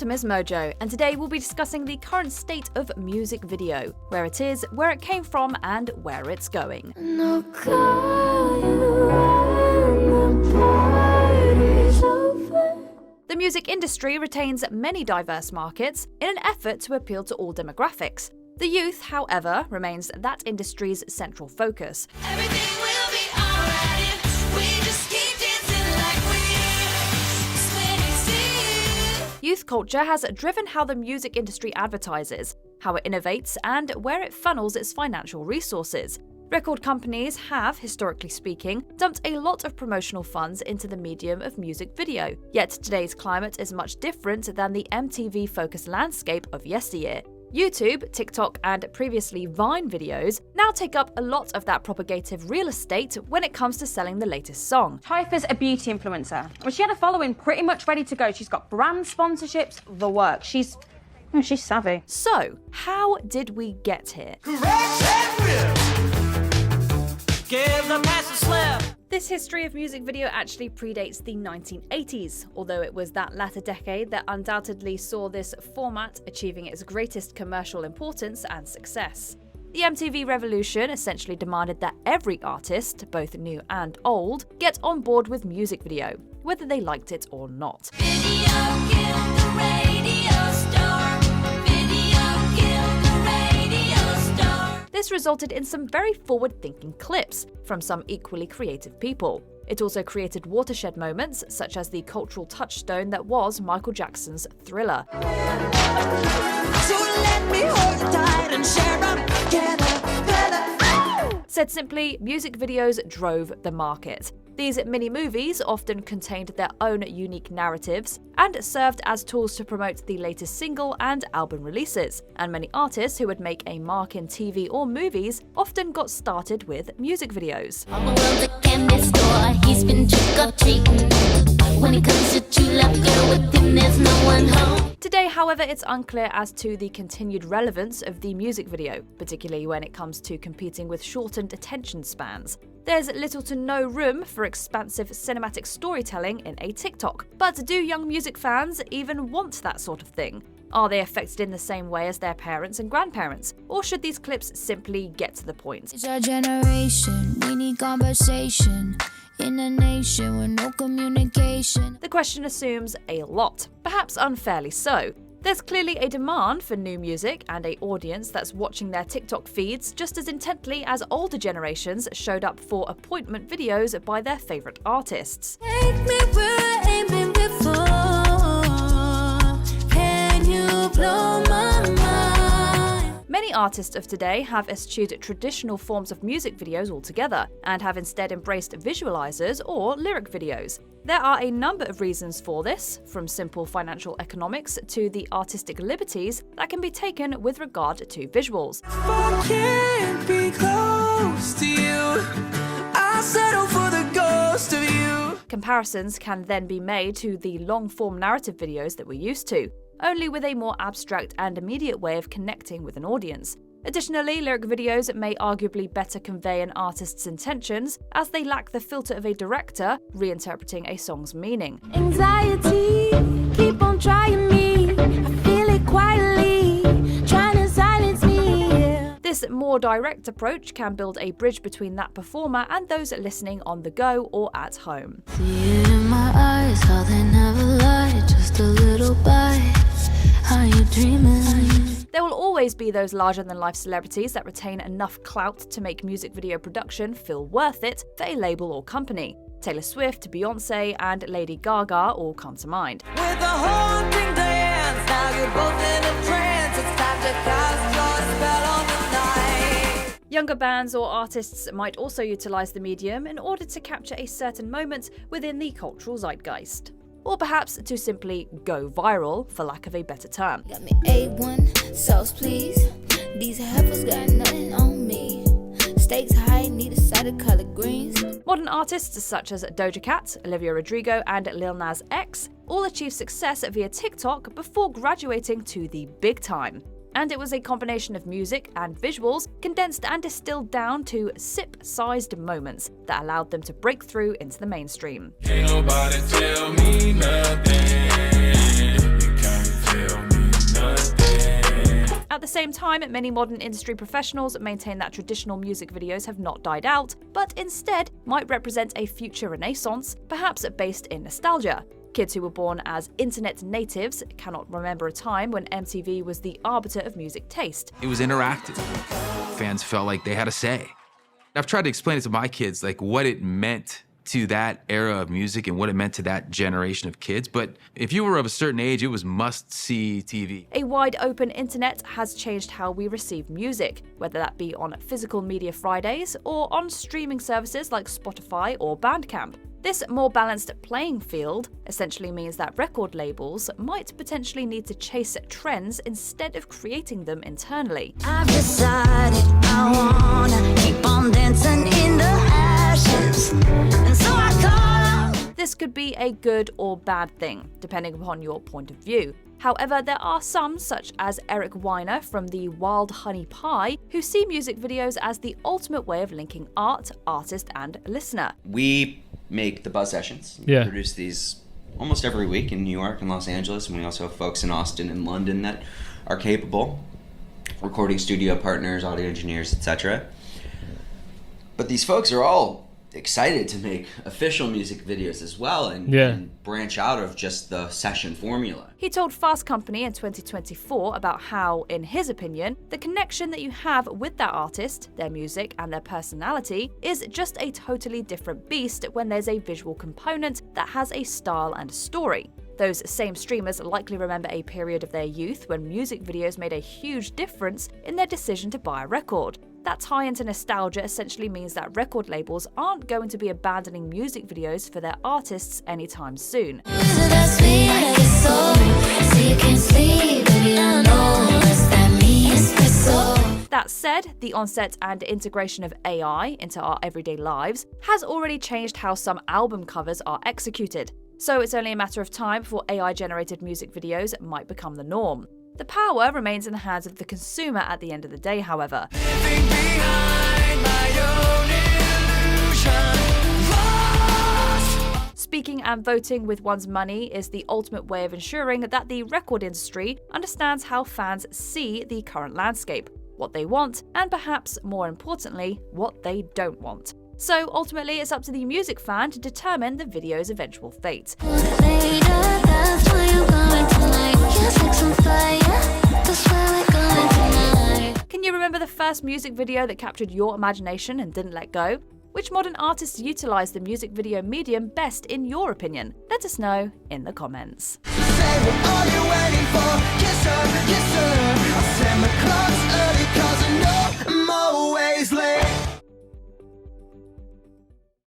to MsMojo, and today we'll be discussing the current state of music video, where it is, where it came from, and where it's going. The music industry retains many diverse markets in an effort to appeal to all demographics. The youth, however, remains that industry's central focus. Everything will be alright if we just keep dancing like we Youth culture has driven how the music industry advertises, how it innovates, and where it funnels its financial resources. Record companies have, historically speaking, dumped a lot of promotional funds into the medium of music video. Yet today's climate is much different than the MTV-focused landscape of yesteryear. YouTube, TikTok, and previously Vine videos now take up a lot of that propagative real estate when it comes to selling the latest song. Typha's a beauty influencer. Well, she had a following pretty much ready to go. She's got brand sponsorships, the work. She's savvy. So, how did we get here? This history of music video actually predates the 1980s, although it was that latter decade that undoubtedly saw this format achieving its greatest commercial importance and success. The MTV revolution essentially demanded that every artist, both new and old, get on board with music video, whether they liked it or not. This resulted in some very forward-thinking clips from some equally creative people. It also created watershed moments, such as the cultural touchstone that was Michael Jackson's Thriller. Said simply, music videos drove the market. These mini-movies often contained their own unique narratives and served as tools to promote the latest single and album releases, and many artists who would make a mark in TV or movies often got started with music videos. Today, however, it's unclear as to the continued relevance of the music video, particularly when it comes to competing with shortened attention spans. There's little to no room for expansive cinematic storytelling in a TikTok. But do young music fans even want that sort of thing? Are they affected in the same way as their parents and grandparents? Or should these clips simply get to the point? It's our generation, we need conversation. In a nation with no communication. The question assumes a lot, perhaps unfairly so. There's clearly a demand for new music and an audience that's watching their TikTok feeds just as intently as older generations showed up for appointment videos by their favourite artists. Take me where I ain't been before. Can you blow my mind? Many artists of today have eschewed traditional forms of music videos altogether and have instead embraced visualizers or lyric videos. There are a number of reasons for this, from simple financial economics to the artistic liberties that can be taken with regard to visuals. I can't be close to you. I settle for the ghost of you. Comparisons can then be made to the long-form narrative videos that we're used to, only with a more abstract and immediate way of connecting with an audience. Additionally, lyric videos may arguably better convey an artist's intentions, as they lack the filter of a director reinterpreting a song's meaning. Anxiety, keep on trying me. I feel it quietly, trying to silence me. This more direct approach can build a bridge between that performer and those listening on the go or at home. See it in my eyes, how they never lie, just a little bite. How you dreaming? There will always be those larger-than-life celebrities that retain enough clout to make music video production feel worth it for a label or company. Taylor Swift, Beyoncé, and Lady Gaga all come to mind. With the whole thing dance, now you're both in a trance. It's time to cast your spell on the night. Younger bands or artists might also utilize the medium in order to capture a certain moment within the cultural zeitgeist. Or perhaps to simply go viral, for lack of a better term. Got me A1, sauce please. These heifers got nothing on me. Stakes high, need a side of colored greens. Modern artists such as Doja Cat, Olivia Rodrigo, and Lil Nas X all achieved success via TikTok before graduating to the big time. And it was a combination of music and visuals condensed and distilled down to sip-sized moments that allowed them to break through into the mainstream. Ain't nobody tell me nothing. You can't tell the same time, many modern industry professionals maintain that traditional music videos have not died out, but instead might represent a future renaissance, perhaps based in nostalgia. Kids who were born as internet natives cannot remember a time when MTV was the arbiter of music taste. It was interactive. Fans felt like they had a say. I've tried to explain it to my kids, like what it meant to that era of music and what it meant to that generation of kids. But if you were of a certain age, it was must-see TV. A wide open internet has changed how we receive music, whether that be on physical media Fridays or on streaming services like Spotify or Bandcamp. This more balanced playing field essentially means that record labels might potentially need to chase trends instead of creating them internally. I've decided I wanna keep on dancing in the ashes, and so I call out. This could be a good or bad thing, depending upon your point of view. However, there are some, such as Eric Weiner from the Wild Honey Pie, who see music videos as the ultimate way of linking art, artist, and listener. We make the Buzz Sessions. Yeah. We produce these almost every week in New York and Los Angeles, and we also have folks in Austin and London that are capable, recording studio partners, audio engineers, etc. But these folks are all excited to make official music videos as well and branch out of just the session formula. He told Fast Company in 2024 about how, in his opinion, the connection that you have with that artist, their music, and their personality is just a totally different beast when there's a visual component that has a style and story. Those same streamers likely remember a period of their youth when music videos made a huge difference in their decision to buy a record. That tie into nostalgia essentially means that record labels aren't going to be abandoning music videos for their artists anytime soon. That said, the onset and integration of AI into our everyday lives has already changed how some album covers are executed. So it's only a matter of time before AI-generated music videos might become the norm. The power remains in the hands of the consumer at the end of the day, however. Speaking and voting with one's money is the ultimate way of ensuring that the record industry understands how fans see the current landscape, what they want, and perhaps more importantly, what they don't want. So ultimately, it's up to the music fan to determine the video's eventual fate. Can you remember the first music video that captured your imagination and didn't let go? Which modern artists utilized the music video medium best in your opinion? Let us know in the comments. Say, what are you waiting for?